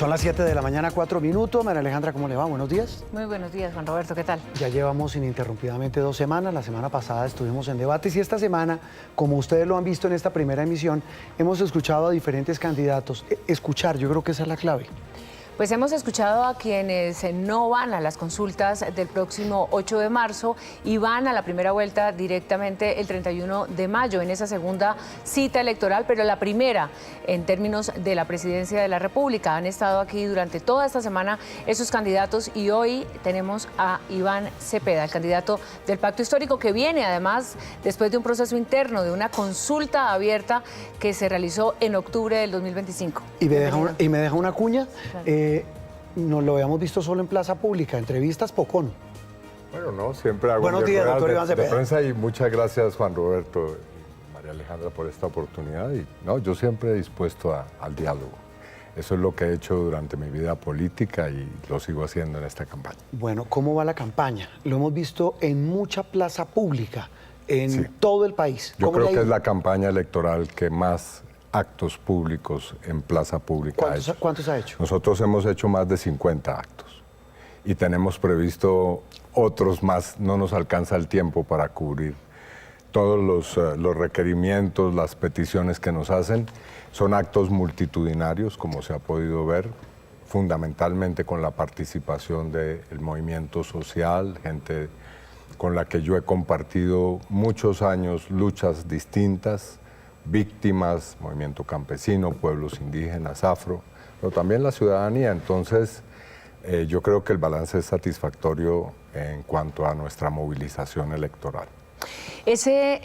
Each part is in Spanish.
Son las 7 de la mañana, 4 minutos. María Alejandra, ¿cómo le va? Buenos días. Muy buenos días, Juan Roberto, ¿qué tal? Ya llevamos ininterrumpidamente 2 semanas. La semana pasada estuvimos en debates y esta semana, como ustedes lo han visto en esta primera emisión, hemos escuchado a diferentes candidatos. Escuchar, yo creo que esa es la clave. Pues hemos escuchado a quienes no van a las consultas del próximo 8 de marzo y van a la primera vuelta directamente el 31 de mayo en esa segunda cita electoral, pero la primera en términos de la presidencia de la República. Han estado aquí durante toda esta semana esos candidatos y hoy tenemos a Iván Cepeda, el candidato del Pacto Histórico, que viene además después de un proceso interno, de una consulta abierta que se realizó en octubre del 2025. Y me deja una cuña. Claro. Nos lo habíamos visto solo en plaza pública, entrevistas poco, ¿no? Bueno, no, siempre hago Buenos días, doctor Iván Cepeda. de prensa y muchas gracias, Juan Roberto y María Alejandra, por esta oportunidad. Y no, yo siempre he dispuesto al diálogo. Eso es lo que he hecho durante mi vida política y lo sigo haciendo en esta campaña. Bueno, ¿cómo va la campaña? Lo hemos visto en mucha plaza pública, en todo el país. Yo creo que es la campaña electoral que más actos públicos en plaza pública. ¿Cuántos ha hecho? Nosotros hemos hecho más de 50 actos y tenemos previsto otros más. No nos alcanza el tiempo para cubrir todos los requerimientos, las peticiones que nos hacen. Son actos multitudinarios, como se ha podido ver, fundamentalmente con la participación del movimiento social, gente con la que yo he compartido muchos años luchas distintas, víctimas, movimiento campesino, pueblos indígenas, afro, pero también la ciudadanía. Entonces, yo creo que el balance es satisfactorio en cuanto a nuestra movilización electoral. Ese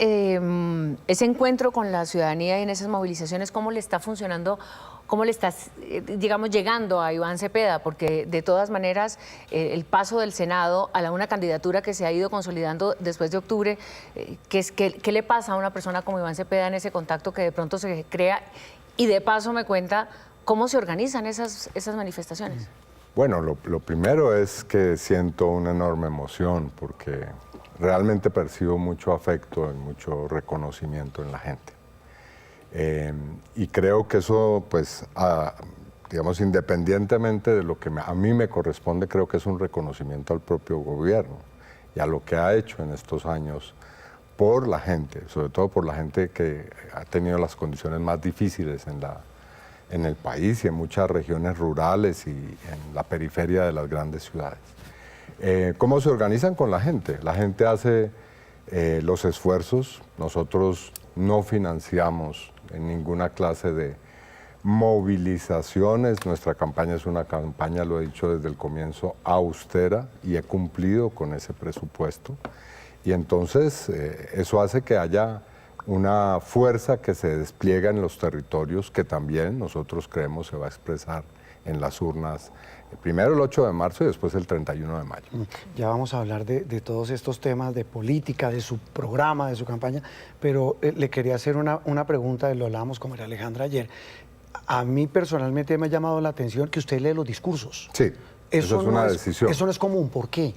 encuentro con la ciudadanía y en esas movilizaciones, ¿cómo le está funcionando? ¿Cómo le está, digamos, llegando a Iván Cepeda? Porque de todas maneras, el paso del Senado a una candidatura que se ha ido consolidando después de octubre, ¿qué le pasa a una persona como Iván Cepeda en ese contacto que de pronto se crea? Y de paso me cuenta cómo se organizan esas manifestaciones. Bueno, lo primero es que siento una enorme emoción porque realmente percibo mucho afecto y mucho reconocimiento en la gente. Y creo que eso, pues, digamos, independientemente de lo que a mí me corresponde, creo que es un reconocimiento al propio gobierno y a lo que ha hecho en estos años por la gente, sobre todo por la gente que ha tenido las condiciones más difíciles en el país y en muchas regiones rurales y en la periferia de las grandes ciudades. ¿Cómo se organizan con la gente? La gente hace los esfuerzos. Nosotros no financiamos en ninguna clase de movilizaciones. Nuestra campaña es una campaña, lo he dicho desde el comienzo, austera, y he cumplido con ese presupuesto. Y entonces eso hace que haya una fuerza que se despliega en los territorios, que también nosotros creemos se va a expresar en las urnas, primero el 8 de marzo y después el 31 de mayo. Ya vamos a hablar de todos estos temas de política, de su programa, de su campaña, pero le quería hacer una pregunta, lo hablábamos con María Alejandra ayer. A mí personalmente me ha llamado la atención que usted lee los discursos. Sí, eso es una decisión. Eso no es común, ¿por qué?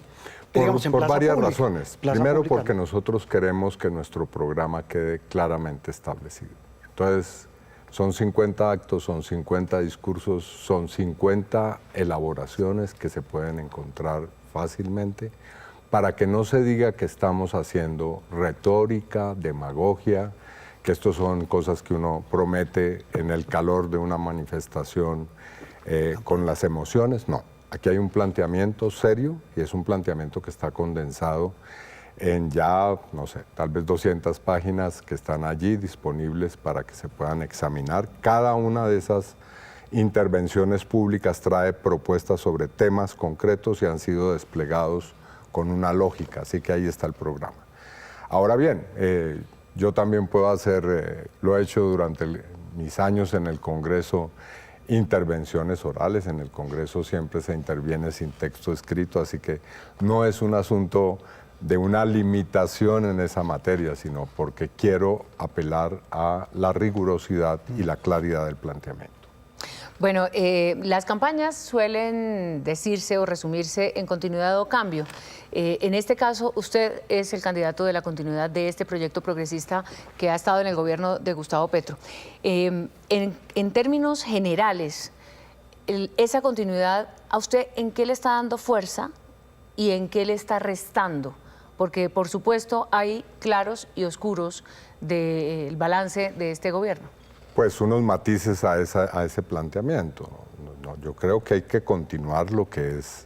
Por varias razones. Primero, porque nosotros queremos que nuestro programa quede claramente establecido. Entonces, son 50 actos, son 50 discursos, son 50 elaboraciones que se pueden encontrar fácilmente para que no se diga que estamos haciendo retórica, demagogia, que estos son cosas que uno promete en el calor de una manifestación con las emociones. No, aquí hay un planteamiento serio y es un planteamiento que está condensado en ya, no sé, tal vez 200 páginas que están allí disponibles para que se puedan examinar. Cada una de esas intervenciones públicas trae propuestas sobre temas concretos y han sido desplegados con una lógica, así que ahí está el programa. Ahora bien, yo también puedo hacer, lo he hecho durante mis años en el Congreso, intervenciones orales. En el Congreso siempre se interviene sin texto escrito, así que no es un asunto de una limitación en esa materia, sino porque quiero apelar a la rigurosidad y la claridad del planteamiento. Bueno, las campañas suelen decirse o resumirse en continuidad o cambio. En este caso, usted es el candidato de la continuidad de este proyecto progresista que ha estado en el gobierno de Gustavo Petro. En términos generales, esa continuidad, ¿a usted en qué le está dando fuerza y en qué le está restando? Porque, por supuesto, hay claros y oscuros del balance de este gobierno. Pues unos matices a ese planteamiento. Yo creo que hay que continuar lo que es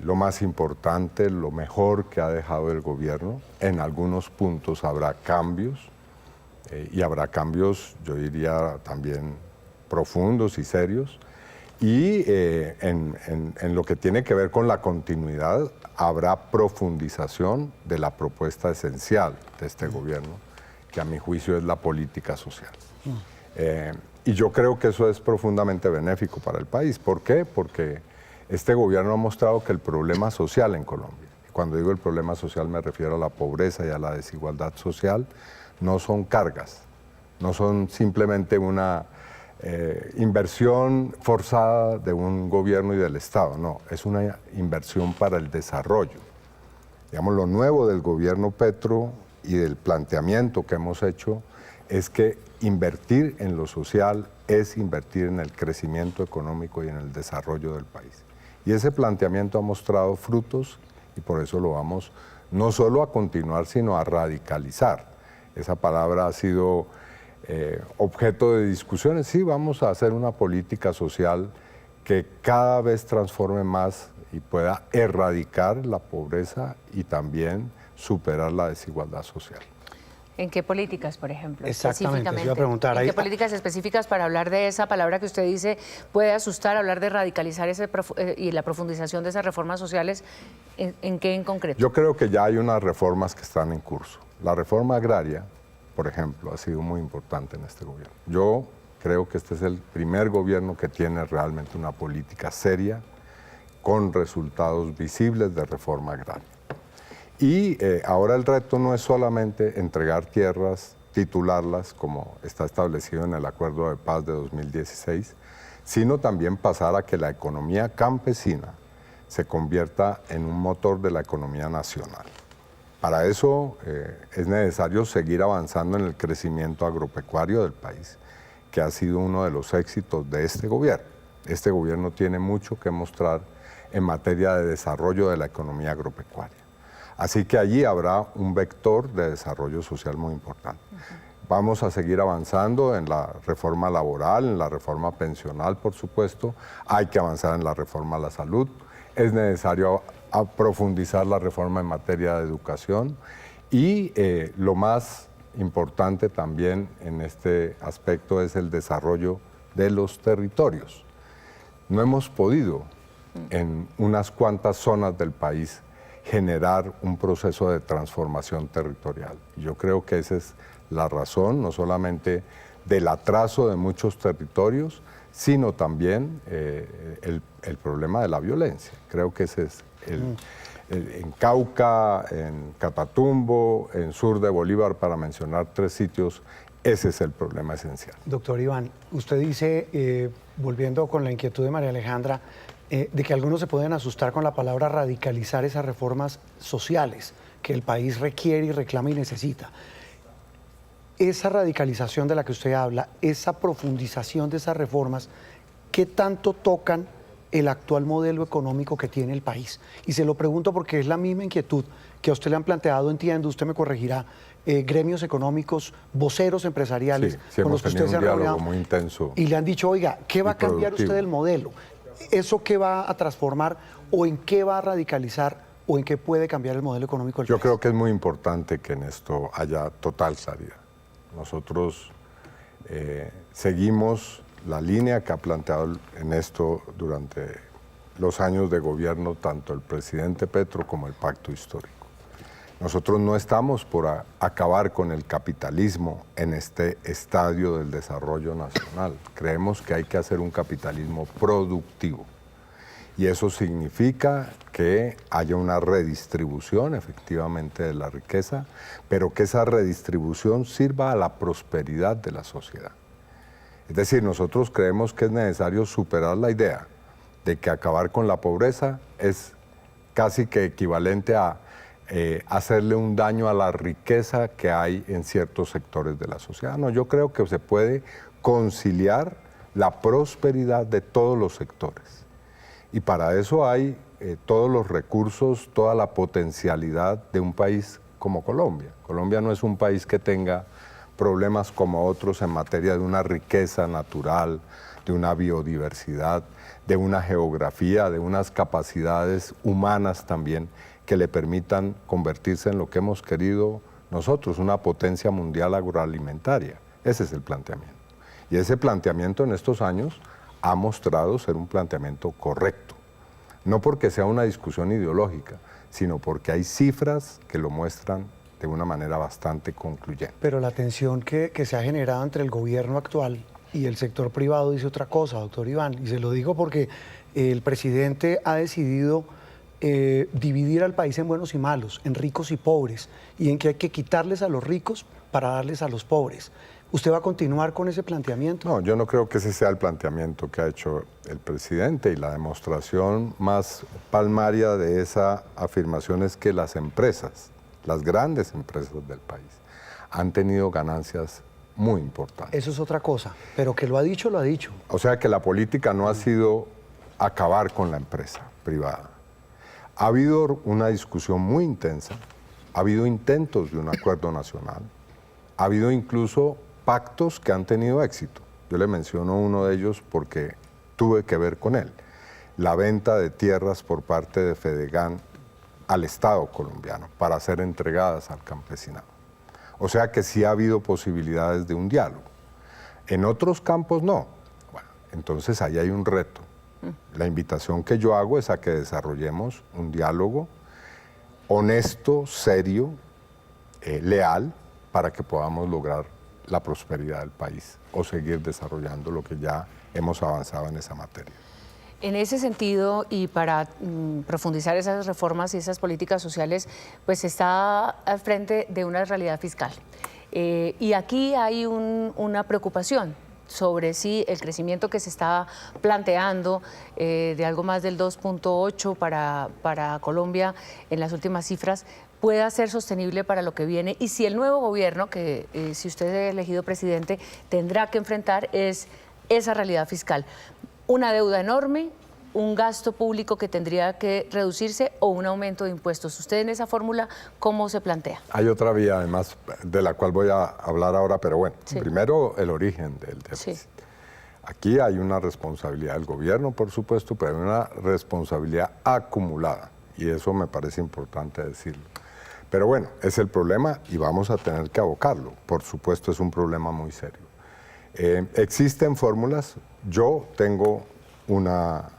lo más importante, lo mejor que ha dejado el gobierno. En algunos puntos habrá cambios, y habrá cambios, yo diría, también profundos y serios. Y en lo que tiene que ver con la continuidad, habrá profundización de la propuesta esencial de este gobierno, que a mi juicio es la política social. Y yo creo que eso es profundamente benéfico para el país. ¿Por qué? Porque este gobierno ha mostrado que el problema social en Colombia, cuando digo el problema social me refiero a la pobreza y a la desigualdad social, no son cargas, no son simplemente una inversión forzada de un gobierno y del Estado, no, es una inversión para el desarrollo. Digamos, lo nuevo del gobierno Petro y del planteamiento que hemos hecho es que invertir en lo social es invertir en el crecimiento económico y en el desarrollo del país. Y ese planteamiento ha mostrado frutos y por eso lo vamos no solo a continuar, sino a radicalizar. Esa palabra ha sido objeto de discusiones. Sí, vamos a hacer una política social que cada vez transforme más y pueda erradicar la pobreza y también superar la desigualdad social. ¿En qué políticas, por ejemplo? Exactamente, te iba a preguntar. ¿En qué políticas específicas para hablar de esa palabra que usted dice puede asustar, hablar de radicalizar y la profundización de esas reformas sociales? ¿En qué en concreto? Yo creo que ya hay unas reformas que están en curso. La reforma agraria, por ejemplo, ha sido muy importante en este gobierno. Yo creo que este es el primer gobierno que tiene realmente una política seria, con resultados visibles de reforma agraria. Y ahora el reto no es solamente entregar tierras, titularlas, como está establecido en el Acuerdo de Paz de 2016, sino también pasar a que la economía campesina se convierta en un motor de la economía nacional. Para eso es necesario seguir avanzando en el crecimiento agropecuario del país, que ha sido uno de los éxitos de este gobierno. Este gobierno tiene mucho que mostrar en materia de desarrollo de la economía agropecuaria. Así que allí habrá un vector de desarrollo social muy importante. Vamos a seguir avanzando en la reforma laboral, en la reforma pensional, por supuesto. Hay que avanzar en la reforma a la salud. Es necesario profundizar la reforma en materia de educación. Y lo más importante también en este aspecto es el desarrollo de los territorios. No hemos podido en unas cuantas zonas del país generar un proceso de transformación territorial. Yo creo que esa es la razón, no solamente del atraso de muchos territorios, sino también el problema de la violencia. Creo que ese es en Cauca, en Catatumbo, en sur de Bolívar, para mencionar 3 sitios, ese es el problema esencial. Doctor Iván, usted dice, volviendo con la inquietud de María Alejandra, de que algunos se pueden asustar con la palabra radicalizar esas reformas sociales que el país requiere y reclama y necesita. Esa radicalización de la que usted habla, esa profundización de esas reformas, ¿qué tanto tocan el actual modelo económico que tiene el país? Y se lo pregunto porque es la misma inquietud que a usted le han planteado, entiendo, usted me corregirá, gremios económicos, voceros empresariales, sí, con los que usted se ha reunido muy intenso y le han dicho, oiga, ¿qué va a cambiar usted del modelo? ¿Eso qué va a transformar o en qué va a radicalizar o en qué puede cambiar el modelo económico del país? Yo creo que es muy importante que en esto haya total claridad. Nosotros seguimos la línea que ha planteado en esto durante los años de gobierno tanto el presidente Petro como el Pacto Histórico. Nosotros no estamos por acabar con el capitalismo en este estadio del desarrollo nacional. Creemos que hay que hacer un capitalismo productivo. Y eso significa que haya una redistribución efectivamente de la riqueza, pero que esa redistribución sirva a la prosperidad de la sociedad. Es decir, nosotros creemos que es necesario superar la idea de que acabar con la pobreza es casi que equivalente a hacerle un daño a la riqueza que hay en ciertos sectores de la sociedad. No, yo creo que se puede conciliar la prosperidad de todos los sectores. Y para eso hay todos los recursos, toda la potencialidad de un país como Colombia. Colombia no es un país que tenga problemas como otros en materia de una riqueza natural, de una biodiversidad, de una geografía, de unas capacidades humanas también que le permitan convertirse en lo que hemos querido nosotros, una potencia mundial agroalimentaria. Ese es el planteamiento. Y ese planteamiento en estos años ha mostrado ser un planteamiento correcto. No porque sea una discusión ideológica, sino porque hay cifras que lo muestran de una manera bastante concluyente. Pero la tensión que se ha generado entre el gobierno actual y el sector privado dice otra cosa, doctor Iván, y se lo digo porque el presidente ha decidido dividir al país en buenos y malos, en ricos y pobres, y en que hay que quitarles a los ricos para darles a los pobres. ¿Usted va a continuar con ese planteamiento? No, yo no creo que ese sea el planteamiento que ha hecho el presidente, y la demostración más palmaria de esa afirmación es que las empresas, las grandes empresas del país, han tenido ganancias muy importantes. Eso es otra cosa, pero que lo ha dicho, lo ha dicho. O sea que la política no ha sido acabar con la empresa privada. Ha habido una discusión muy intensa, ha habido intentos de un acuerdo nacional, ha habido incluso pactos que han tenido éxito. Yo le menciono uno de ellos porque tuve que ver con él. La venta de tierras por parte de Fedegan al Estado colombiano para ser entregadas al campesinado. O sea que sí ha habido posibilidades de un diálogo. En otros campos no. Bueno, entonces ahí hay un reto. La invitación que yo hago es a que desarrollemos un diálogo honesto, serio, leal, para que podamos lograr la prosperidad del país o seguir desarrollando lo que ya hemos avanzado en esa materia. En ese sentido, y para profundizar esas reformas y esas políticas sociales, pues está al frente de una realidad fiscal. Y aquí hay una preocupación sobre si el crecimiento que se está planteando de algo más del 2.8 para Colombia en las últimas cifras pueda ser sostenible para lo que viene, y si el nuevo gobierno, que si usted es elegido presidente, tendrá que enfrentar es esa realidad fiscal. Una deuda enorme, un gasto público que tendría que reducirse o un aumento de impuestos. ¿Usted en esa fórmula cómo se plantea? Hay otra vía, además, de la cual voy a hablar ahora, pero bueno, sí. Primero el origen del déficit. Sí. Aquí hay una responsabilidad del gobierno, por supuesto, pero hay una responsabilidad acumulada, y eso me parece importante decirlo. Pero bueno, es el problema y vamos a tener que abocarlo. Por supuesto, es un problema muy serio. Existen fórmulas. Yo tengo una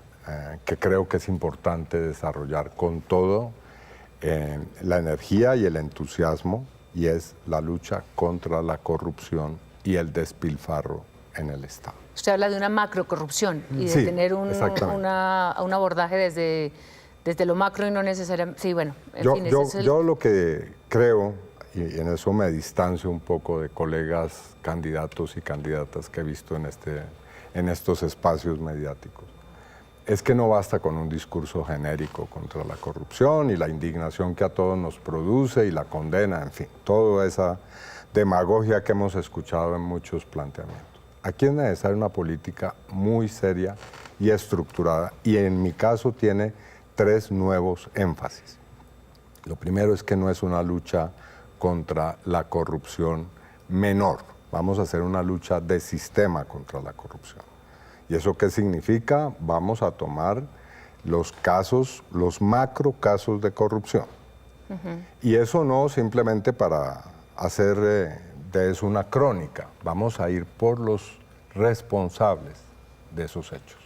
que creo que es importante desarrollar con todo la energía y el entusiasmo, y es la lucha contra la corrupción y el despilfarro en el Estado. Usted habla de una macrocorrupción y de tener un abordaje desde lo macro y no necesariamente... Sí, bueno, en fin, yo lo que creo, y en eso me distancio un poco de colegas candidatos y candidatas que he visto en estos espacios mediáticos, es que no basta con un discurso genérico contra la corrupción y la indignación que a todos nos produce y la condena, en fin, toda esa demagogia que hemos escuchado en muchos planteamientos. Aquí es necesaria una política muy seria y estructurada, y en mi caso tiene 3 nuevos énfasis. Lo primero es que no es una lucha contra la corrupción menor, vamos a hacer una lucha de sistema contra la corrupción. ¿Y eso qué significa? Vamos a tomar los casos, los macro casos de corrupción. Y eso no simplemente para hacer de eso una crónica, vamos a ir por los responsables de esos hechos,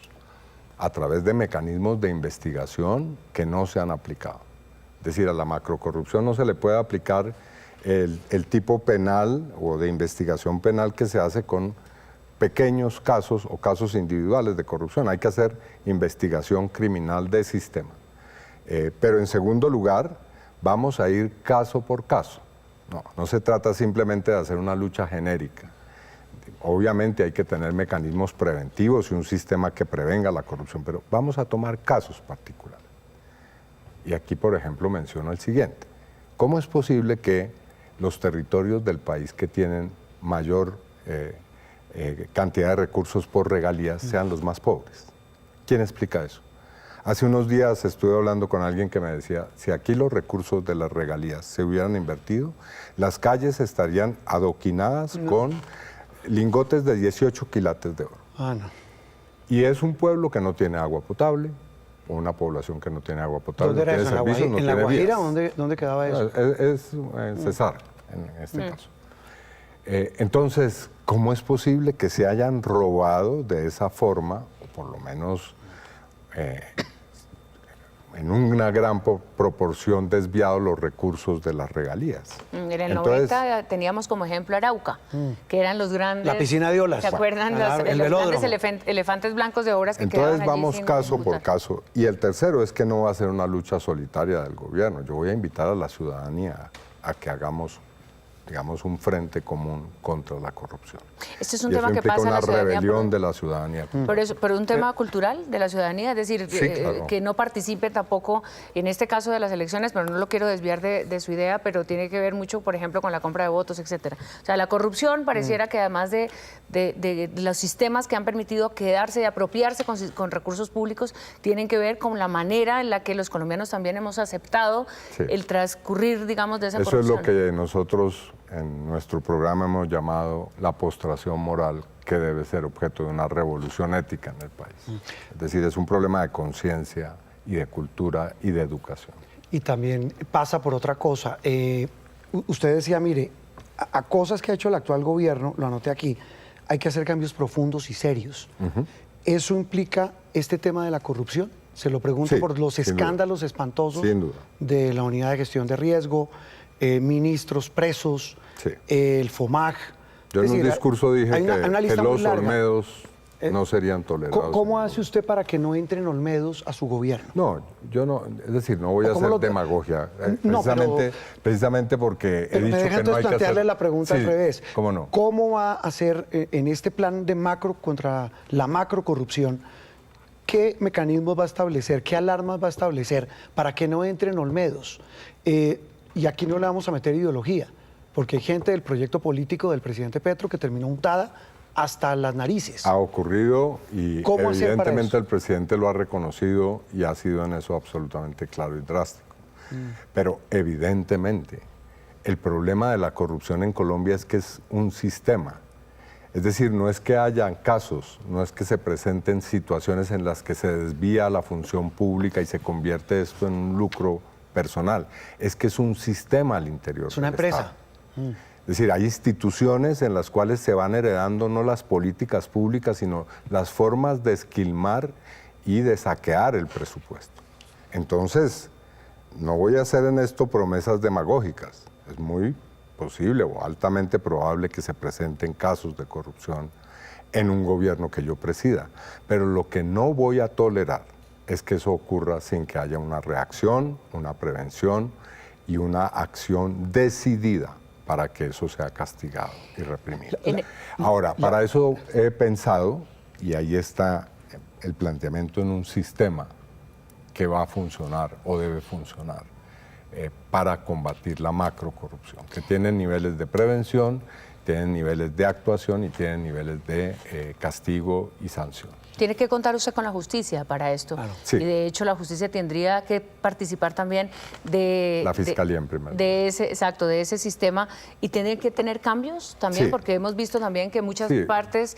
a través de mecanismos de investigación que no se han aplicado. Es decir, a la macrocorrupción no se le puede aplicar el tipo penal o de investigación penal que se hace con pequeños casos o casos individuales de corrupción. Hay que hacer investigación criminal de sistema. Pero en segundo lugar, vamos a ir caso por caso. No se trata simplemente de hacer una lucha genérica. Obviamente hay que tener mecanismos preventivos y un sistema que prevenga la corrupción, pero vamos a tomar casos particulares. Y aquí, por ejemplo, menciono el siguiente. ¿Cómo es posible que los territorios del país que tienen mayor cantidad de recursos por regalías sean los más pobres. ¿Quién explica eso? Hace unos días estuve hablando con alguien que me decía, si aquí los recursos de las regalías se hubieran invertido, las calles estarían adoquinadas con lingotes de 18 quilates de oro. Ah, no. Y es un pueblo que no tiene agua potable, o una población que no tiene agua potable. ¿Dónde era eso? ¿En La Guajira? ¿Dónde quedaba eso? Es en Cesar, en este caso. Entonces, ¿cómo es posible que se hayan robado de esa forma, o por lo menos en una gran proporción desviado los recursos de las regalías? En el 90 teníamos como ejemplo Arauca, que eran los grandes... La piscina de olas. ¿Se acuerdan? Los grandes elefantes blancos de obras que quedaban allí. Entonces vamos caso por caso. Y el tercero es que no va a ser una lucha solitaria del gobierno. Yo voy a invitar a la ciudadanía a que hagamos, digamos, un frente común contra la corrupción. Este es un tema que pasa en la ciudadanía. Una rebelión de la ciudadanía. Pero un tema cultural de la ciudadanía, es decir, sí, claro, que no participe tampoco, en este caso de las elecciones, pero no lo quiero desviar de su idea, pero tiene que ver mucho, por ejemplo, con la compra de votos, etcétera. O sea, la corrupción pareciera que además de los sistemas que han permitido quedarse y apropiarse con recursos públicos, tienen que ver con la manera en la que los colombianos también hemos aceptado el transcurrir, digamos, de esa corrupción. Eso es lo que nosotros en nuestro programa hemos llamado la postración moral, que debe ser objeto de una revolución ética en el país. Es decir, es un problema de conciencia y de cultura y de educación. Y también pasa por otra cosa. Usted decía, mire, a cosas que ha hecho el actual gobierno, lo anoté aquí, hay que hacer cambios profundos y serios. ¿Eso implica este tema de la corrupción? Se lo pregunto por los escándalos espantosos de la Unidad de Gestión de Riesgo, ministros presos, el FOMAG. Yo en un discurso dije que los Olmedos no serían tolerados. ¿Cómo hace usted para que no entren Olmedos a su gobierno? No, yo no, es decir, no voy a hacer demagogia, precisamente porque he dicho que no hay que plantearle la pregunta al revés. ¿Cómo no? ¿Cómo va a hacer en este plan de macro contra la macrocorrupción? ¿Qué mecanismos va a establecer? ¿Qué alarmas va a establecer para que no entren Olmedos? Y aquí no le vamos a meter ideología, porque hay gente del proyecto político del presidente Petro que terminó untada hasta las narices. Ha ocurrido y evidentemente el presidente lo ha reconocido y ha sido en eso absolutamente claro y drástico. Pero evidentemente el problema de la corrupción en Colombia es que es un sistema. Es decir, no es que hayan casos, no es que se presenten situaciones en las que se desvía la función pública y se convierte esto en un lucro personal. Es que es un sistema al interior. Es una empresa. Es decir, hay instituciones en las cuales se van heredando no las políticas públicas, sino las formas de esquilmar y de saquear el presupuesto. Entonces, no voy a hacer en esto promesas demagógicas. Es muy posible o altamente probable que se presenten casos de corrupción en un gobierno que yo presida. Pero lo que no voy a tolerar es que eso ocurra sin que haya una reacción, una prevención y una acción decidida para que eso sea castigado y reprimido. Ahora, para eso he pensado, y ahí está el planteamiento en un sistema que va a funcionar o debe funcionar para combatir la macrocorrupción, que tiene niveles de prevención, tienen niveles de actuación y tienen niveles de castigo y sanción. Tiene que contar usted con la justicia para esto. Claro. Sí. Y de hecho la justicia tendría que participar también de... La fiscalía en primer lugar. Exacto, de ese sistema. Y tiene que tener cambios también, porque hemos visto también que muchas partes,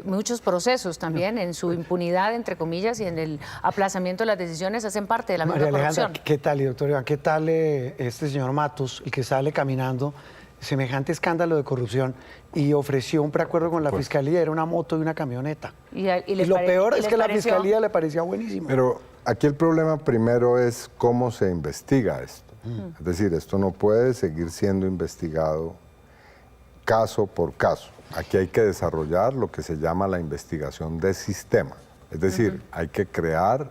muchos procesos también en su impunidad, entre comillas, y en el aplazamiento de las decisiones hacen parte de la misma corrupción. Alejandra, ¿qué tal, doctor Iván? ¿Qué tal este señor Matos, el que sale caminando semejante escándalo de corrupción y ofreció un preacuerdo con la fiscalía, era una moto y una camioneta? Y lo peor es que la fiscalía le parecía buenísimo. Pero aquí el problema primero es cómo se investiga esto. Es decir, esto no puede seguir siendo investigado caso por caso. Aquí hay que desarrollar lo que se llama la investigación de sistema. Es decir, hay que crear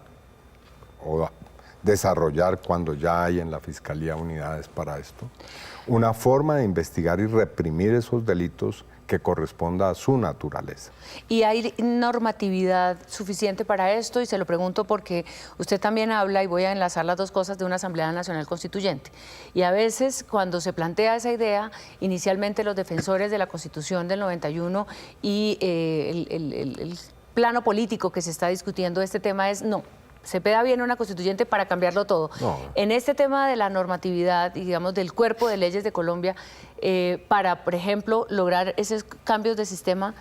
o desarrollar, cuando ya hay en la Fiscalía unidades para esto, una forma de investigar y reprimir esos delitos que corresponda a su naturaleza. ¿Y hay normatividad suficiente para esto? Y se lo pregunto porque usted también habla, y voy a enlazar las dos cosas, de una Asamblea Nacional Constituyente. Y a veces cuando se plantea esa idea, inicialmente los defensores de la Constitución del 91 y el plano político que se está discutiendo de este tema es no. Cepeda viene una constituyente para cambiarlo todo. No. En este tema de la normatividad y, digamos, del cuerpo de leyes de Colombia, para, por ejemplo, lograr esos cambios de sistema,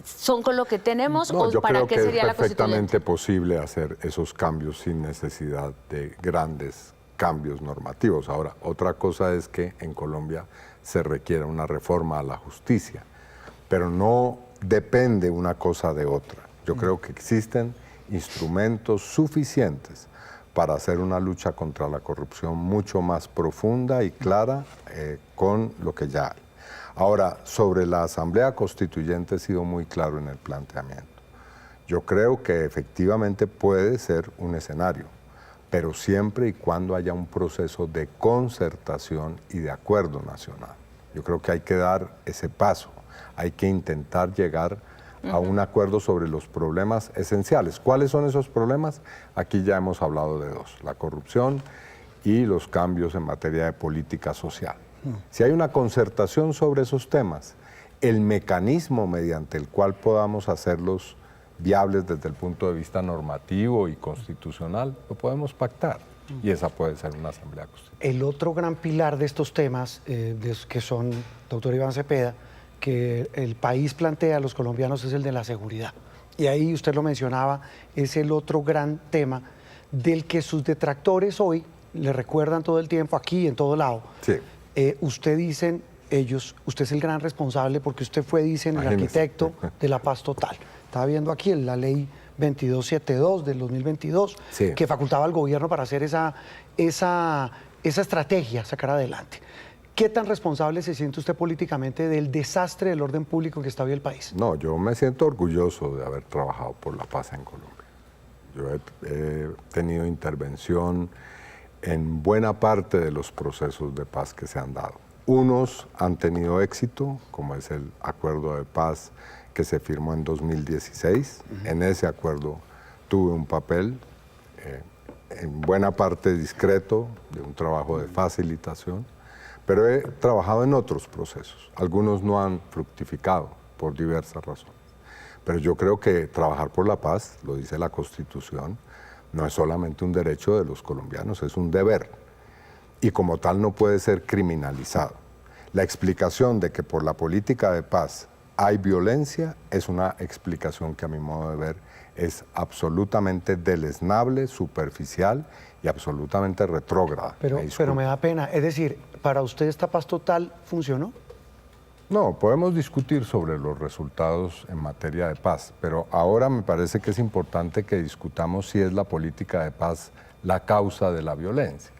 ¿son con lo que tenemos o para qué sería la constituyente? Yo creo que es perfectamente posible hacer esos cambios sin necesidad de grandes cambios normativos. Ahora, otra cosa es que en Colombia se requiere una reforma a la justicia, pero no depende una cosa de otra. Yo creo que existen instrumentos suficientes para hacer una lucha contra la corrupción mucho más profunda y clara con lo que ya hay. Ahora, sobre la Asamblea Constituyente he sido muy claro en el planteamiento. Yo creo que efectivamente puede ser un escenario, pero siempre y cuando haya un proceso de concertación y de acuerdo nacional. Yo creo que hay que dar ese paso, hay que intentar llegar a un acuerdo sobre los problemas esenciales. ¿Cuáles son esos problemas? Aquí ya hemos hablado de dos, la corrupción y los cambios en materia de política social. Si hay una concertación sobre esos temas, el mecanismo mediante el cual podamos hacerlos viables desde el punto de vista normativo y constitucional, lo podemos pactar. Y esa puede ser una asamblea constituyente. El otro gran pilar de estos temas, que son, doctor Iván Cepeda, que el país plantea a los colombianos es el de la seguridad. Y ahí usted lo mencionaba, es el otro gran tema del que sus detractores hoy le recuerdan todo el tiempo, aquí en todo lado. Sí. Usted dicen ellos, usted es el gran responsable porque usted fue, dicen, el arquitecto de la paz total. Estaba viendo aquí la ley 2272 del 2022, sí, que facultaba al gobierno para hacer esa estrategia, sacar adelante. ¿Qué tan responsable se siente usted políticamente del desastre del orden público que está hoy el país? No, yo me siento orgulloso de haber trabajado por la paz en Colombia. Yo he tenido intervención en buena parte de los procesos de paz que se han dado. Unos han tenido éxito, como es el acuerdo de paz que se firmó en 2016. En ese acuerdo tuve un papel en buena parte discreto de un trabajo de facilitación. Pero he trabajado en otros procesos. Algunos no han fructificado por diversas razones. Pero yo creo que trabajar por la paz, lo dice la Constitución, no es solamente un derecho de los colombianos, es un deber. Y como tal no puede ser criminalizado. La explicación de que por la política de paz hay violencia es una explicación que a mi modo de ver es absolutamente deleznable, superficial y absolutamente retrógrada. Pero me da pena, es decir, ¿para usted esta paz total funcionó? No, podemos discutir sobre los resultados en materia de paz, pero ahora me parece que es importante que discutamos si es la política de paz la causa de la violencia.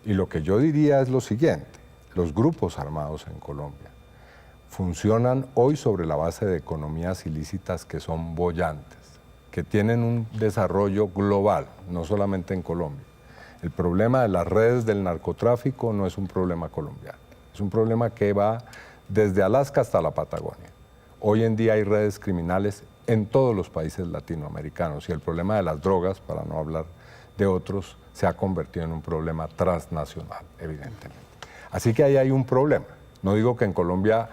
Y lo que yo diría es lo siguiente, los grupos armados en Colombia funcionan hoy sobre la base de economías ilícitas que son bollantes, que tienen un desarrollo global, no solamente en Colombia. El problema de las redes del narcotráfico no es un problema colombiano, es un problema que va desde Alaska hasta la Patagonia. Hoy en día hay redes criminales en todos los países latinoamericanos y el problema de las drogas, para no hablar de otros, se ha convertido en un problema transnacional, evidentemente. Así que ahí hay un problema. No digo que en Colombia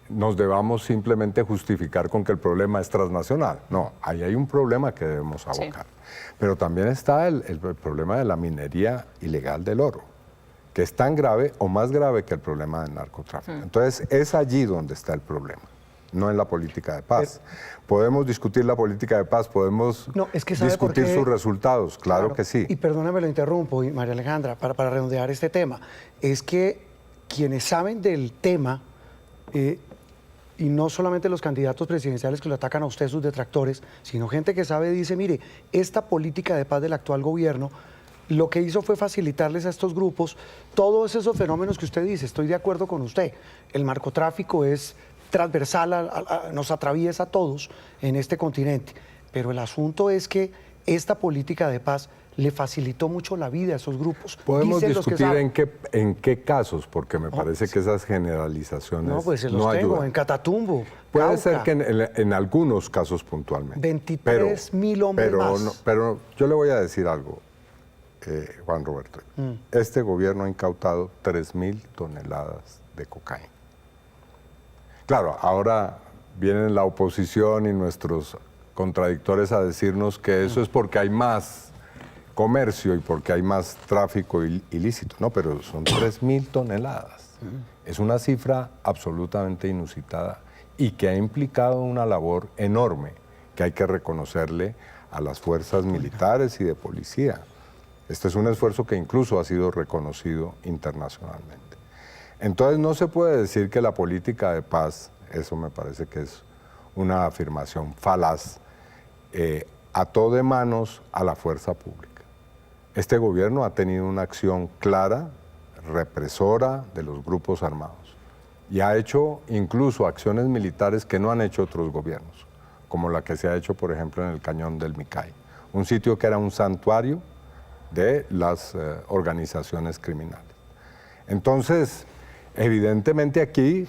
nos debamos simplemente justificar con que el problema es transnacional. No, ahí hay un problema que debemos abocar. Sí. Pero también está el problema de la minería ilegal del oro, que es tan grave o más grave que el problema del narcotráfico. Entonces, es allí donde está el problema, no en la política de paz. Podemos discutir la política de paz, podemos discutir sus resultados, claro que sí. Y perdóname, lo interrumpo, María Alejandra, para redondear este tema. Es que quienes saben del tema, y no solamente los candidatos presidenciales que lo atacan a usted, sus detractores, sino gente que sabe, dice, mire, esta política de paz del actual gobierno lo que hizo fue facilitarles a estos grupos todos esos fenómenos que usted dice. Estoy de acuerdo con usted. El narcotráfico es transversal, nos atraviesa a todos en este continente. Pero el asunto es que esta política de paz le facilitó mucho la vida a esos grupos. Podemos Dicen los que discutir saben. en qué casos, porque me parece que esas generalizaciones No, pues se los tengo, ayudan. en Catatumbo, Puede Cauca. ser que en algunos casos puntualmente. 23.000 hombres más. Pero yo le voy a decir algo, Juan Roberto. Este gobierno ha incautado 3.000 toneladas de cocaína. Claro, ahora vienen la oposición y nuestros contradictores a decirnos que eso es porque hay más comercio y porque hay más tráfico ilícito. No, pero son 3.000 toneladas. Es una cifra absolutamente inusitada y que ha implicado una labor enorme que hay que reconocerle a las fuerzas militares y de policía. Este es un esfuerzo que incluso ha sido reconocido internacionalmente. Entonces no se puede decir que la política de paz, eso me parece que es una afirmación falaz, ató de manos a la fuerza pública. Este gobierno ha tenido una acción clara, represora de los grupos armados y ha hecho incluso acciones militares que no han hecho otros gobiernos, como la que se ha hecho, por ejemplo, en el Cañón del Micay, un sitio que era un santuario de las organizaciones criminales. Entonces, evidentemente aquí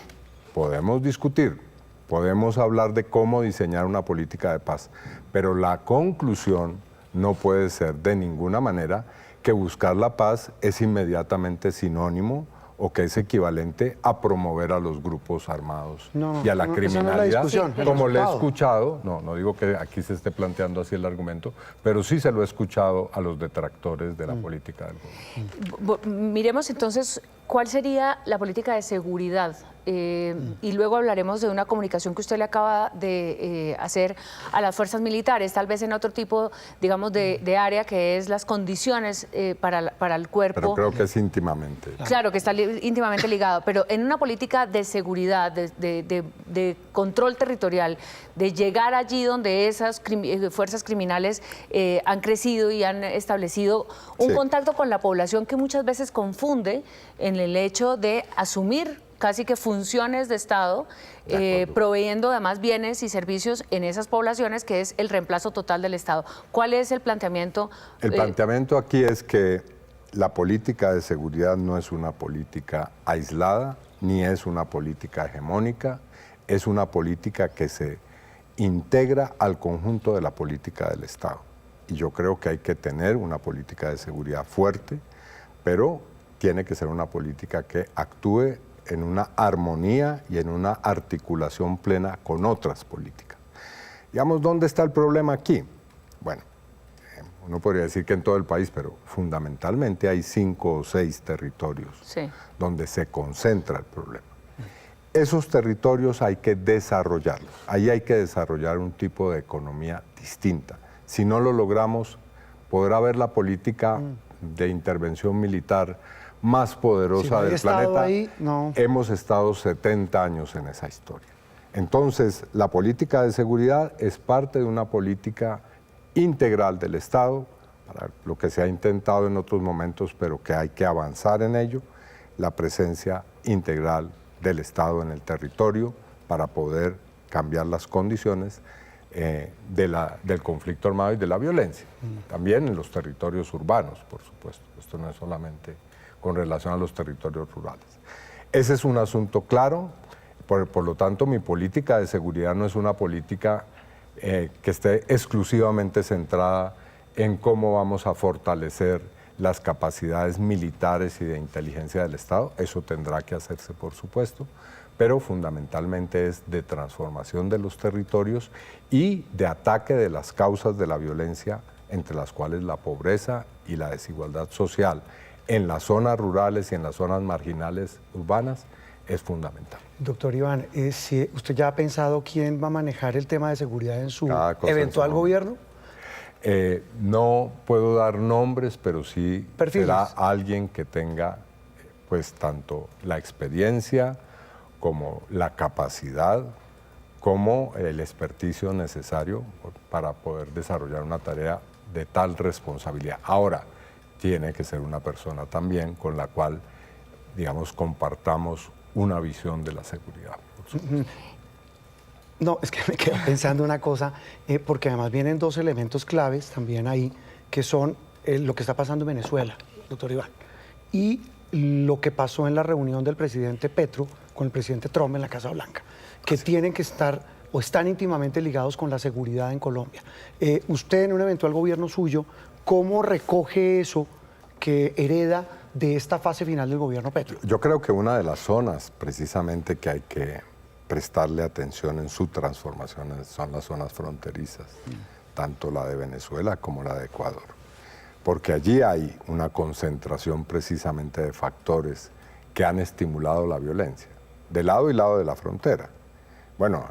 podemos discutir, podemos hablar de cómo diseñar una política de paz, pero la conclusión no puede ser de ninguna manera que buscar la paz es inmediatamente sinónimo o que es equivalente a promover a los grupos armados y a la criminalidad, como le he escuchado, no digo que aquí se esté planteando así el argumento, pero sí se lo he escuchado a los detractores de la política del gobierno. Miremos entonces cuál sería la política de seguridad y luego hablaremos de una comunicación que usted le acaba de hacer a las fuerzas militares, tal vez en otro tipo, digamos, de área que es las condiciones para el cuerpo. Pero creo que es íntimamente. Claro, que está íntimamente ligado, pero en una política de seguridad, de control territorial, de llegar allí donde esas fuerzas criminales han crecido y han establecido un contacto con la población que muchas veces confunde en el hecho de asumir casi que funciones de Estado, proveyendo además bienes y servicios en esas poblaciones, que es el reemplazo total del Estado. ¿Cuál es el planteamiento? El planteamiento aquí es que la política de seguridad no es una política aislada, ni es una política hegemónica, es una política que se integra al conjunto de la política del Estado. Y yo creo que hay que tener una política de seguridad fuerte, pero tiene que ser una política que actúe en una armonía y en una articulación plena con otras políticas. Digamos, ¿dónde está el problema aquí? Bueno, uno podría decir que en todo el país, pero fundamentalmente hay 5 o 6 territorios donde se concentra el problema. Esos territorios hay que desarrollarlos. Ahí hay que desarrollar un tipo de economía distinta. Si no lo logramos, podrá haber la política de intervención militar más poderosa del planeta. Ahí, no. Hemos estado 70 años en esa historia. Entonces, la política de seguridad es parte de una política integral del Estado, para lo que se ha intentado en otros momentos, pero que hay que avanzar en ello, la presencia integral del Estado en el territorio para poder cambiar las condiciones del conflicto armado y de la violencia. También en los territorios urbanos, por supuesto. Esto no es solamente con relación a los territorios rurales. Ese es un asunto claro, por lo tanto mi política de seguridad no es una política que esté exclusivamente centrada en cómo vamos a fortalecer las capacidades militares y de inteligencia del Estado, eso tendrá que hacerse por supuesto, pero fundamentalmente es de transformación de los territorios y de ataque de las causas de la violencia, entre las cuales la pobreza y la desigualdad social en las zonas rurales y en las zonas marginales urbanas es fundamental. Doctor Iván, si ¿usted ya ha pensado quién va a manejar el tema de seguridad en su eventual gobierno? No puedo dar nombres, pero sí será alguien que tenga pues tanto la experiencia como la capacidad, como el experticio necesario para poder desarrollar una tarea de tal responsabilidad. Ahora, tiene que ser una persona también con la cual, digamos, compartamos una visión de la seguridad, por supuesto. No, es que me quedo pensando una cosa, porque además vienen 2 elementos claves también ahí, que son lo que está pasando en Venezuela, doctor Iván, y lo que pasó en la reunión del presidente Petro con el presidente Trump en la Casa Blanca, que tienen que estar o están íntimamente ligados con la seguridad en Colombia. Usted en un eventual gobierno suyo, ¿cómo recoge eso que hereda de esta fase final del gobierno Petro? Yo creo que una de las zonas precisamente que hay que prestarle atención en su transformación son las zonas fronterizas, tanto la de Venezuela como la de Ecuador, porque allí hay una concentración precisamente de factores que han estimulado la violencia, de lado y lado de la frontera. Bueno,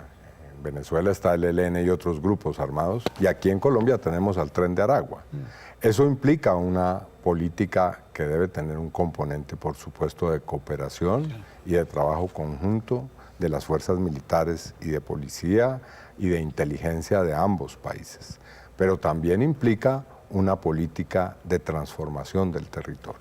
en Venezuela está el ELN y otros grupos armados, y aquí en Colombia tenemos al Tren de Aragua. Eso implica una política que debe tener un componente, por supuesto, de cooperación y de trabajo conjunto de las fuerzas militares y de policía y de inteligencia de ambos países. Pero también implica una política de transformación del territorio,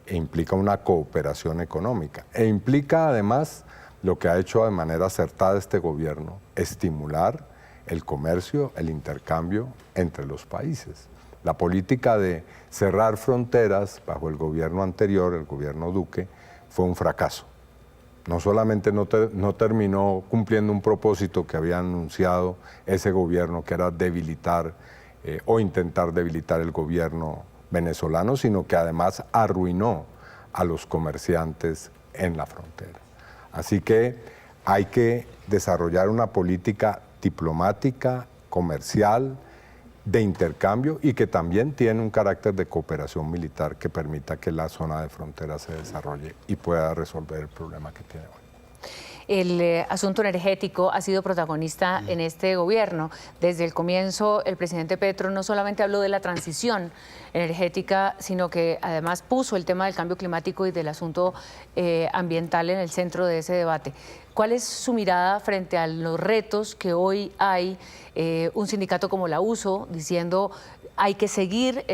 e implica una cooperación económica, e implica además lo que ha hecho de manera acertada este gobierno, estimular el comercio, el intercambio entre los países. La política de cerrar fronteras bajo el gobierno anterior, el gobierno Duque, fue un fracaso. No solamente no terminó cumpliendo un propósito que había anunciado ese gobierno, que era debilitar o intentar debilitar el gobierno venezolano, sino que además arruinó a los comerciantes en la frontera. Así que hay que desarrollar una política diplomática, comercial, de intercambio, y que también tiene un carácter de cooperación militar que permita que la zona de frontera se desarrolle y pueda resolver el problema que tiene hoy. El asunto energético ha sido protagonista en este gobierno. Desde el comienzo, el presidente Petro no solamente habló de la transición energética, sino que además puso el tema del cambio climático y del asunto ambiental en el centro de ese debate. ¿Cuál es su mirada frente a los retos que hoy hay? Un sindicato como la USO diciendo hay que seguir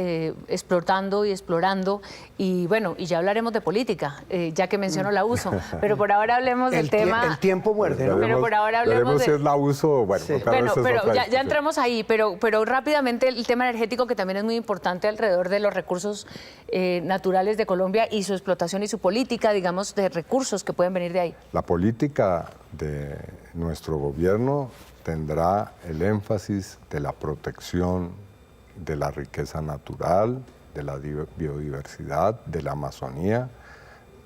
explotando y explorando, y bueno, y ya hablaremos de política, ya que menciono la USO, pero por ahora hablemos del tema. El tiempo muerde, ¿no? Pero por ahora hablemos si es la USO, bueno, sí. Pero ya entramos ahí, pero rápidamente el tema energético, que también es muy importante alrededor de los recursos naturales de Colombia y su explotación y su política, digamos, de recursos que pueden venir de ahí. La política de nuestro gobierno tendrá el énfasis de la protección de la riqueza natural, de la biodiversidad, de la Amazonía,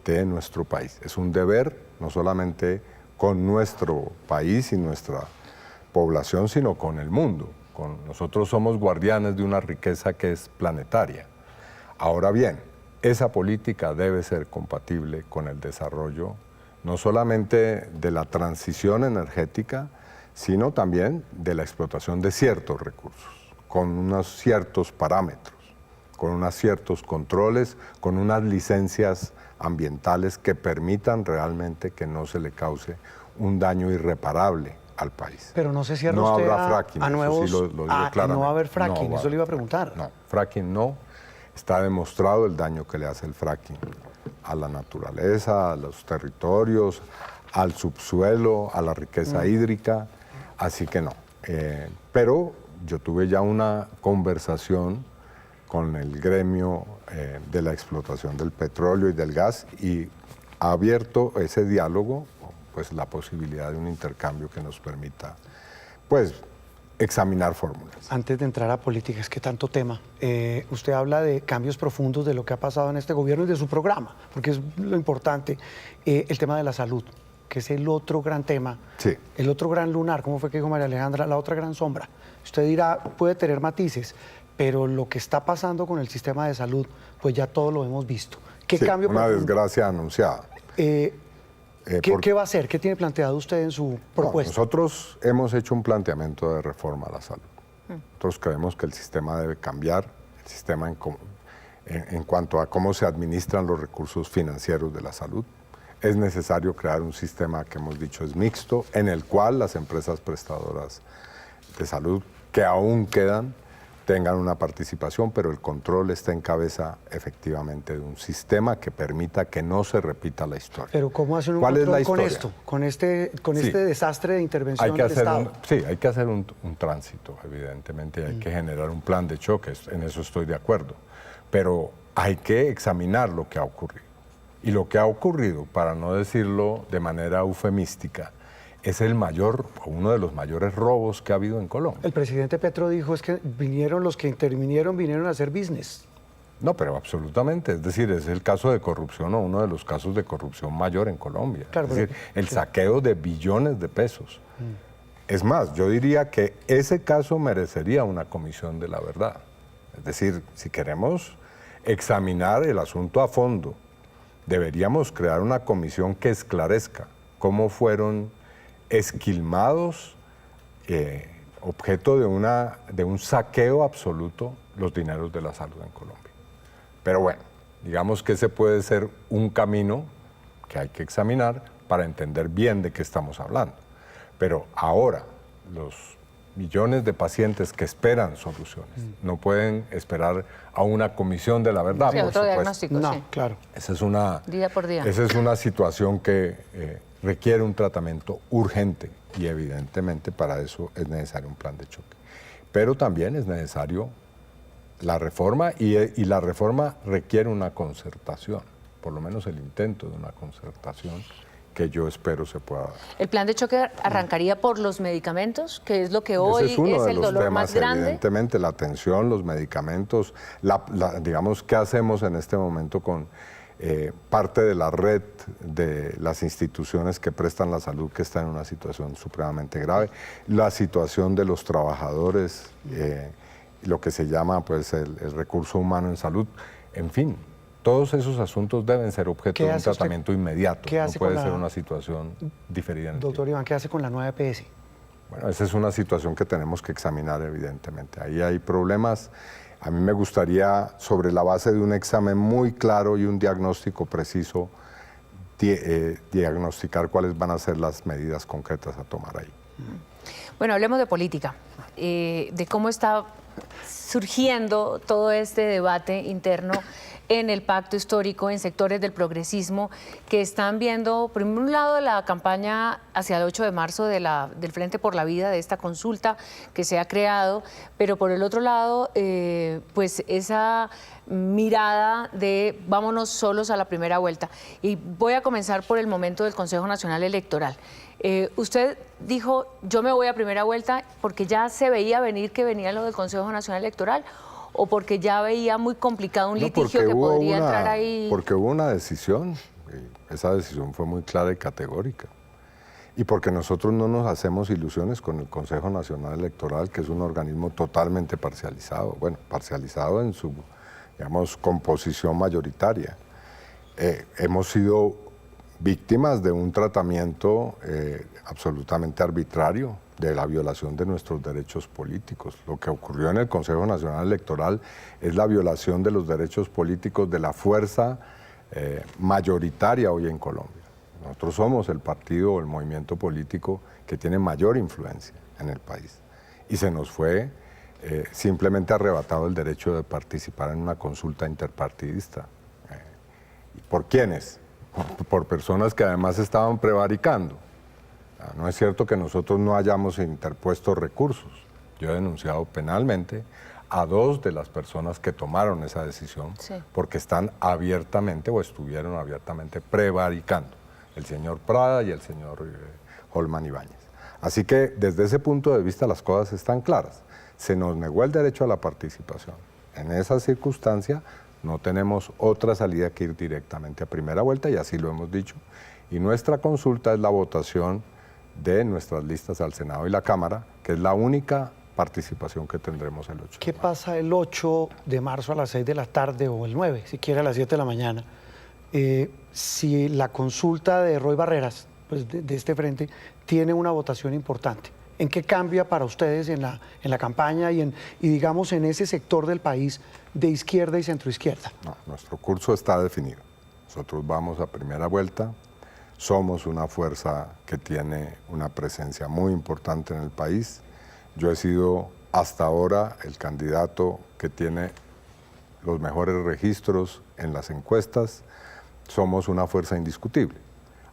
de nuestro país. Es un deber, no solamente con nuestro país y nuestra población, sino con el mundo. Nosotros somos guardianes de una riqueza que es planetaria. Ahora bien, esa política debe ser compatible con el desarrollo, no solamente de la transición energética, sino también de la explotación de ciertos recursos, con unos ciertos parámetros, con unos ciertos controles, con unas licencias ambientales que permitan realmente que no se le cause un daño irreparable al país. Pero no se cierra no usted habrá fracking, a nuevos... eso sí lo digo claramente. No va a haber fracking, no eso le iba a preguntar. No, fracking no. Está demostrado el daño que le hace el fracking a la naturaleza, a los territorios, al subsuelo, a la riqueza hídrica, así que no. Pero yo tuve ya una conversación con el gremio de la explotación del petróleo y del gas, y ha abierto ese diálogo, pues la posibilidad de un intercambio que nos permita, pues, examinar fórmulas. Antes de entrar a política, es que tanto tema. Usted habla de cambios profundos de lo que ha pasado en este gobierno y de su programa, porque es lo importante. El tema de la salud, que es el otro gran tema, sí. El otro gran lunar, ¿cómo fue que dijo María Alejandra? La otra gran sombra. Usted dirá, puede tener matices, pero lo que está pasando con el sistema de salud, pues ya todo lo hemos visto. ¿Qué cambio una profundo? Desgracia anunciada. ¿Qué va a hacer? ¿Qué tiene planteado usted en su propuesta? Nosotros hemos hecho un planteamiento de reforma a la salud. Nosotros creemos que el sistema debe cambiar, el sistema en cuanto a cómo se administran los recursos financieros de la salud. Es necesario crear un sistema que hemos dicho es mixto, en el cual las empresas prestadoras de salud que aún quedan tengan una participación, pero el control está en cabeza efectivamente de un sistema que permita que no se repita la historia. Pero ¿cómo hacen un control con esto? Con este desastre de intervención del Estado. Sí, hay que hacer un tránsito, evidentemente, hay que generar un plan de choque, en eso estoy de acuerdo. pero hay que examinar lo que ha ocurrido. Y lo que ha ocurrido, para no decirlo de manera eufemística, es el mayor, o uno de los mayores robos que ha habido en Colombia. El presidente Petro dijo es que vinieron los que intervinieron, vinieron a hacer business. No, pero absolutamente. Es decir, es el caso de corrupción o uno de los casos de corrupción mayor en Colombia. Claro, es decir, el saqueo de billones de pesos. Es más, yo diría que ese caso merecería una comisión de la verdad. Es decir, si queremos examinar el asunto a fondo, deberíamos crear una comisión que esclarezca cómo fueron esquilmados, objeto de un saqueo absoluto, los dineros de la salud en Colombia. Pero bueno, digamos que ese puede ser un camino que hay que examinar para entender bien de qué estamos hablando. Pero ahora, los millones de pacientes que esperan soluciones no pueden esperar a una comisión de la verdad. Sí, otro diagnóstico, no, sí. Claro. Esa es una, día por día. Esa es una situación que requiere un tratamiento urgente y evidentemente para eso es necesario un plan de choque. Pero también es necesario la reforma y la reforma requiere una concertación, por lo menos el intento de una concertación que yo espero se pueda dar. ¿El plan de choque arrancaría por los medicamentos, que es lo que hoy es el dolor más grande? Evidentemente, la atención, los medicamentos, digamos, ¿qué hacemos en este momento con parte de la red de las instituciones que prestan la salud que está en una situación supremamente grave? La situación de los trabajadores, lo que se llama pues el recurso humano en salud, en fin. Todos esos asuntos deben ser objeto de un tratamiento inmediato, no puede ser una situación diferida. Doctor Iván, ¿qué hace con la nueva EPS? Bueno, esa es una situación que tenemos que examinar evidentemente. Ahí hay problemas. A mí me gustaría, sobre la base de un examen muy claro y un diagnóstico preciso, diagnosticar cuáles van a ser las medidas concretas a tomar ahí. Bueno, hablemos de política, de cómo está surgiendo todo este debate interno en el pacto histórico, en sectores del progresismo que están viendo, por un lado, la campaña hacia el 8 de marzo del Frente por la Vida, de esta consulta que se ha creado, pero por el otro lado, pues esa mirada de vámonos solos a la primera vuelta. Y voy a comenzar por el momento del Consejo Nacional Electoral. Usted dijo, yo me voy a primera vuelta porque ya se veía venir que venía lo del Consejo Nacional Electoral, o porque ya veía muy complicado un litigio que podría entrar ahí. Porque hubo una decisión, y esa decisión fue muy clara y categórica. Y porque nosotros no nos hacemos ilusiones con el Consejo Nacional Electoral, que es un organismo totalmente parcializado, bueno, parcializado en su, digamos, composición mayoritaria. Hemos sido víctimas de un tratamiento absolutamente arbitrario de la violación de nuestros derechos políticos. Lo que ocurrió en el Consejo Nacional Electoral es la violación de los derechos políticos de la fuerza mayoritaria hoy en Colombia. Nosotros somos el partido o el movimiento político que tiene mayor influencia en el país. Y se nos fue simplemente arrebatado el derecho de participar en una consulta interpartidista. ¿Por quiénes? Por personas que además estaban prevaricando. No es cierto que nosotros no hayamos interpuesto recursos. Yo he denunciado penalmente a 2 de las personas que tomaron esa decisión, sí, porque están abiertamente o estuvieron abiertamente prevaricando, el señor Prada y el señor Holman Ibáñez. Así que desde ese punto de vista las cosas están claras. Se nos negó el derecho a la participación. En esa circunstancia no tenemos otra salida que ir directamente a primera vuelta, y así lo hemos dicho. Y nuestra consulta es la votación de nuestras listas al Senado y la Cámara, que es la única participación que tendremos el 8 ¿Qué pasa el 8 de marzo a las 6 de la tarde o el 9, si quiere a las 7 de la mañana? Si la consulta de Roy Barreras, pues de este frente, tiene una votación importante. ¿En qué cambia para ustedes en la campaña y digamos en ese sector del país de izquierda y centroizquierda? No, nuestro curso está definido. Nosotros vamos a primera vuelta. Somos una fuerza que tiene una presencia muy importante en el país. Yo he sido hasta ahora el candidato que tiene los mejores registros en las encuestas. Somos una fuerza indiscutible.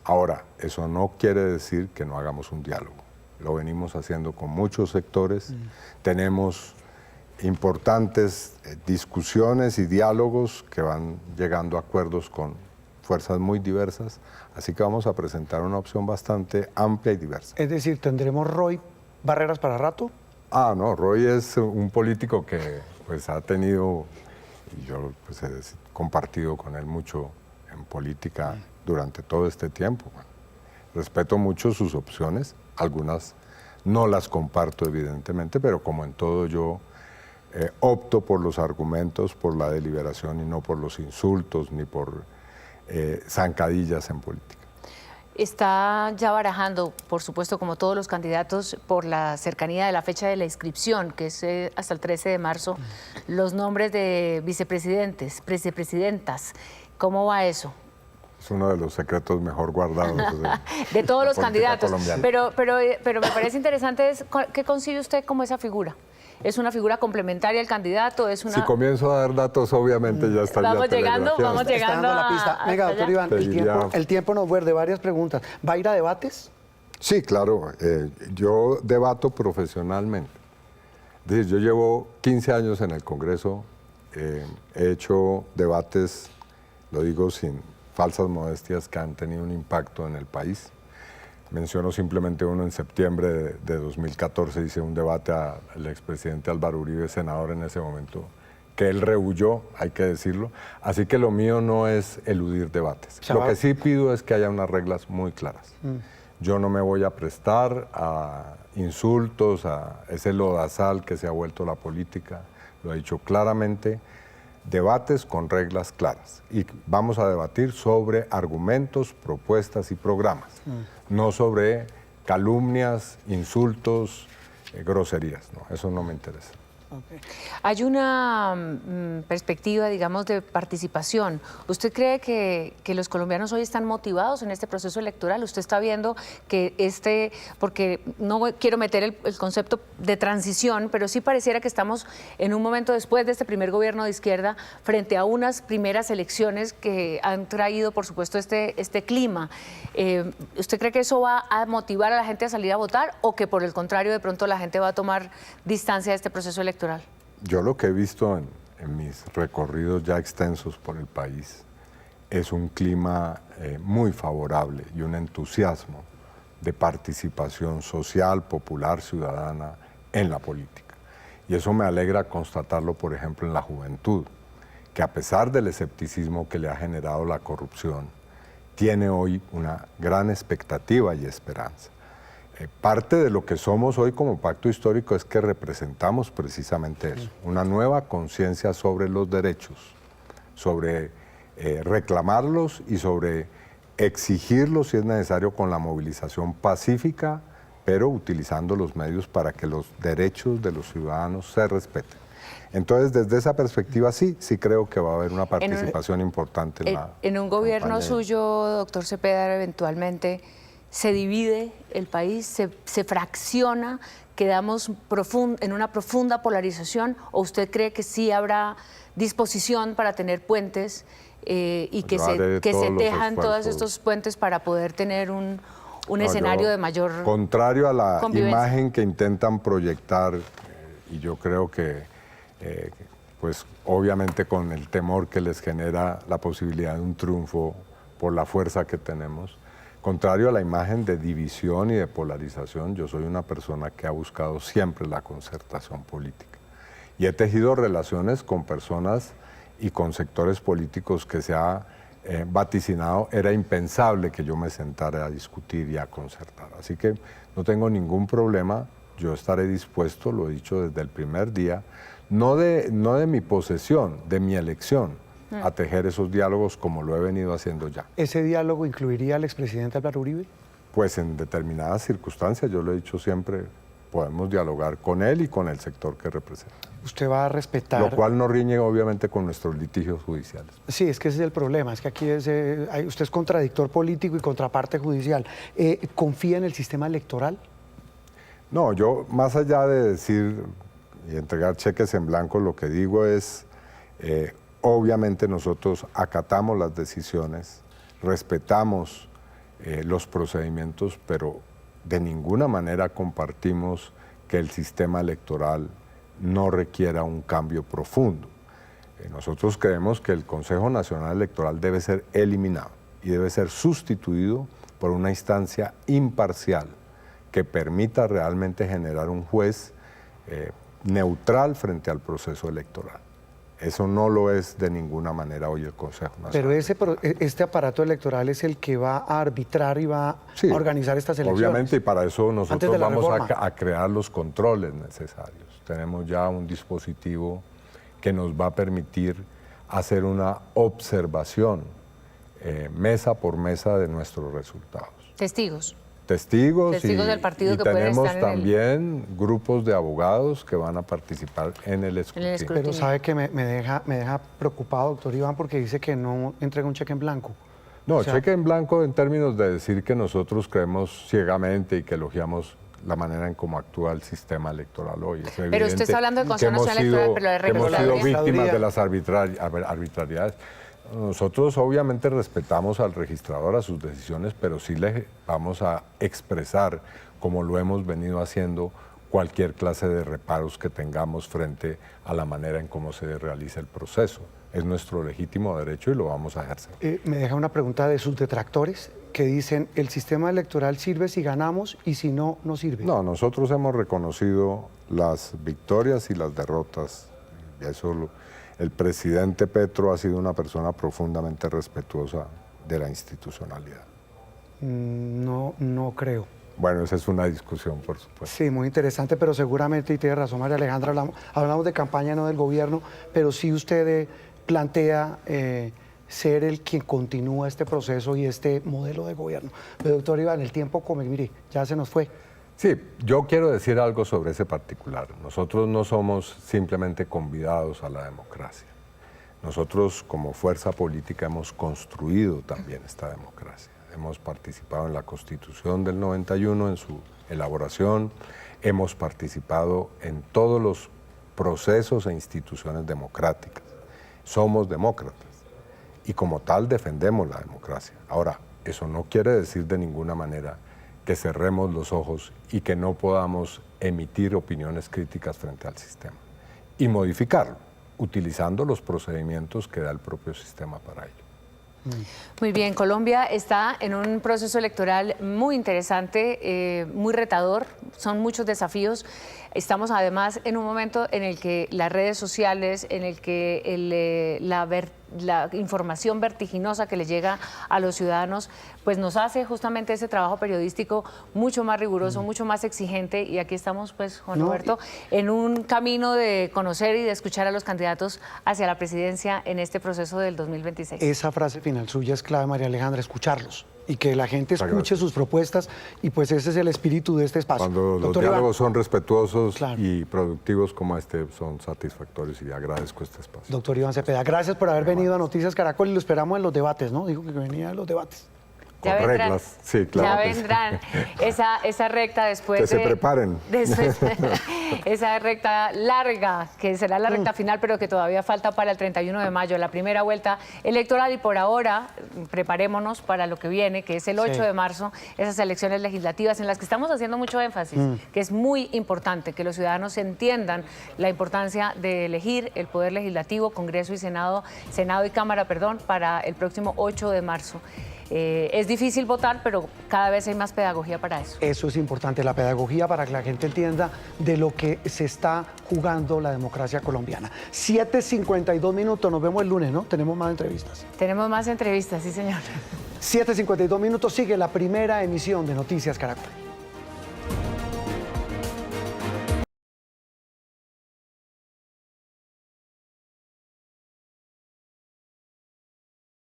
Ahora, eso no quiere decir que no hagamos un diálogo. Lo venimos haciendo con muchos sectores. Tenemos importantes discusiones y diálogos que van llegando a acuerdos con fuerzas muy diversas, así que vamos a presentar una opción bastante amplia y diversa. Es decir, ¿tendremos Roy Barreras para rato? No, Roy es un político que pues ha tenido, y yo pues he compartido con él mucho en política durante todo este tiempo. Bueno, respeto mucho sus opciones, algunas no las comparto evidentemente, pero como en todo yo opto por los argumentos, por la deliberación y no por los insultos ni por zancadillas en política. Está ya barajando, por supuesto, como todos los candidatos, por la cercanía de la fecha de la inscripción, que es hasta el 13 de marzo, los nombres de vicepresidentes, vicepresidentas. ¿Cómo va eso? Es uno de los secretos mejor guardados de todos los candidatos. Colombiana. Pero me parece interesante, ¿qué concibe usted como esa figura? ¿Es una figura complementaria al candidato? ¿Es una... Si comienzo a dar datos, obviamente ya estaría Vamos llegando Está dando la pista. Venga, doctor Iván, el tiempo nos muerde. Varias preguntas. ¿Va a ir a debates? Sí, claro. Yo debato profesionalmente. Es decir, yo llevo 15 años en el Congreso. He hecho debates, lo digo sin falsas modestias, que han tenido un impacto en el país. Menciono simplemente uno: en septiembre de 2014 hice un debate al expresidente Álvaro Uribe, senador en ese momento, que él rehuyó, hay que decirlo. Así que lo mío no es eludir debates. Lo que sí pido es que haya unas reglas muy claras. Yo no me voy a prestar a insultos, a ese lodazal que se ha vuelto la política. Lo he dicho claramente. Debates con reglas claras, y vamos a debatir sobre argumentos, propuestas y programas, no sobre calumnias, insultos, groserías. No, eso no me interesa. Okay. Hay una perspectiva, digamos, de participación. ¿Usted cree que los colombianos hoy están motivados en este proceso electoral? ¿Usted está viendo que porque no quiero meter el concepto de transición, pero sí pareciera que estamos en un momento después de este primer gobierno de izquierda frente a unas primeras elecciones que han traído, por supuesto, este clima? ¿Usted cree que eso va a motivar a la gente a salir a votar, o que por el contrario de pronto la gente va a tomar distancia de este proceso electoral? Yo lo que he visto en mis recorridos ya extensos por el país es un clima muy favorable y un entusiasmo de participación social, popular, ciudadana en la política. Y eso me alegra constatarlo, por ejemplo, en la juventud, que a pesar del escepticismo que le ha generado la corrupción, tiene hoy una gran expectativa y esperanza. Parte de lo que somos hoy como pacto histórico es que representamos precisamente eso, una nueva conciencia sobre los derechos, sobre reclamarlos y sobre exigirlos si es necesario con la movilización pacífica, pero utilizando los medios para que los derechos de los ciudadanos se respeten. Entonces, desde esa perspectiva sí creo que va a haber una participación importante en un gobierno suyo, doctor Cepeda, eventualmente se divide el país, se fracciona, quedamos en una profunda polarización, ¿o usted cree que sí habrá disposición para tener puentes y que se tejan todos estos puentes para poder tener un escenario de mayor contrario a la imagen que intentan proyectar, y yo creo que pues obviamente con el temor que les genera la posibilidad de un triunfo por la fuerza que tenemos, contrario a la imagen de división y de polarización, yo soy una persona que ha buscado siempre la concertación política. Y he tejido relaciones con personas y con sectores políticos que se ha vaticinado. Era impensable que yo me sentara a discutir y a concertar. Así que no tengo ningún problema. Yo estaré dispuesto, lo he dicho desde el primer día, no de mi posesión, de mi elección, a tejer esos diálogos como lo he venido haciendo ya. ¿Ese diálogo incluiría al expresidente Álvaro Uribe? Pues en determinadas circunstancias, yo lo he dicho siempre, podemos dialogar con él y con el sector que representa. ¿Usted va a respetar? Lo cual no riñe obviamente con nuestros litigios judiciales. Sí, es que ese es el problema, es que aquí usted es contradictor político y contraparte judicial. ¿Confía en el sistema electoral? No, yo más allá de decir y entregar cheques en blanco, lo que digo es... obviamente nosotros acatamos las decisiones, respetamos los procedimientos, pero de ninguna manera compartimos que el sistema electoral no requiera un cambio profundo. Nosotros creemos que el Consejo Nacional Electoral debe ser eliminado y debe ser sustituido por una instancia imparcial que permita realmente generar un juez neutral frente al proceso electoral. Eso no lo es de ninguna manera hoy el Consejo Nacional. Pero este aparato electoral es el que va a arbitrar y va a organizar estas elecciones. Obviamente, y para eso nosotros vamos a crear los controles necesarios. Tenemos ya un dispositivo que nos va a permitir hacer una observación mesa por mesa de nuestros resultados. Testigos Del partido y que tenemos también grupos de abogados que van a participar en el escrutinio. Pero sabe que me deja preocupado, doctor Iván, porque dice que no entrega un cheque en blanco. No, cheque en blanco en términos de decir que nosotros creemos ciegamente y que elogiamos la manera en cómo actúa el sistema electoral hoy. Pero usted está hablando del Consejo Nacional Electoral, pero la registraduría. Hemos sido víctimas de las arbitrariedades. Nosotros obviamente respetamos al registrador, a sus decisiones, pero sí le vamos a expresar, como lo hemos venido haciendo, cualquier clase de reparos que tengamos frente a la manera en cómo se realiza el proceso. Es nuestro legítimo derecho y lo vamos a ejercer. Me deja una pregunta de sus detractores que dicen, el sistema electoral sirve si ganamos y si no, no sirve. No, nosotros hemos reconocido las victorias y las derrotas. Y eso el presidente Petro ha sido una persona profundamente respetuosa de la institucionalidad. No creo. Bueno, esa es una discusión, por supuesto. Sí, muy interesante, pero seguramente, y tiene razón María Alejandra, hablamos de campaña, no del gobierno, pero sí usted plantea ser el quien continúa este proceso y este modelo de gobierno. Pero, doctor Iván, el tiempo come, mire, ya se nos fue. Sí, yo quiero decir algo sobre ese particular. Nosotros no somos simplemente convidados a la democracia. Nosotros, como fuerza política, hemos construido también esta democracia. Hemos participado en la Constitución del 91, en su elaboración. Hemos participado en todos los procesos e instituciones democráticas. Somos demócratas y como tal defendemos la democracia. Ahora, eso no quiere decir de ninguna manera que cerremos los ojos y que no podamos emitir opiniones críticas frente al sistema y modificarlo, utilizando los procedimientos que da el propio sistema para ello. Muy bien, Colombia está en un proceso electoral muy interesante, muy retador, son muchos desafíos. Estamos además en un momento en el que las redes sociales, en el que la información vertiginosa que le llega a los ciudadanos, pues nos hace justamente ese trabajo periodístico mucho más riguroso, mucho más exigente, y aquí estamos, pues, Juan Roberto, en un camino de conocer y de escuchar a los candidatos hacia la presidencia en este proceso del 2026. Esa frase final suya es clave, María Alejandra, escucharlos y que la gente escuche sus propuestas, y pues ese es el espíritu de este espacio. Cuando los diálogos son respetuosos y productivos como este, son satisfactorios, y agradezco este espacio. Doctor Iván Cepeda, gracias por haber venido a Noticias Caracol y lo esperamos en los debates, ¿no? Dijo que venía en los debates. Ya vendrán, reglas, sí, claro. Ya vendrán esa recta después que se preparen. Esa recta larga, que será la recta final, pero que todavía falta para el 31 de mayo, la primera vuelta electoral, y por ahora preparémonos para lo que viene, que es el 8 de marzo, esas elecciones legislativas en las que estamos haciendo mucho énfasis, que es muy importante que los ciudadanos entiendan la importancia de elegir el Poder Legislativo, Congreso y Senado y Cámara, para el próximo 8 de marzo. Es difícil votar, pero cada vez hay más pedagogía para eso. Eso es importante, la pedagogía, para que la gente entienda de lo que se está jugando la democracia colombiana. 7:52 minutos, nos vemos el lunes, ¿no? Tenemos más entrevistas. Tenemos más entrevistas, sí, señor. 7:52 minutos, sigue la primera emisión de Noticias Caracol.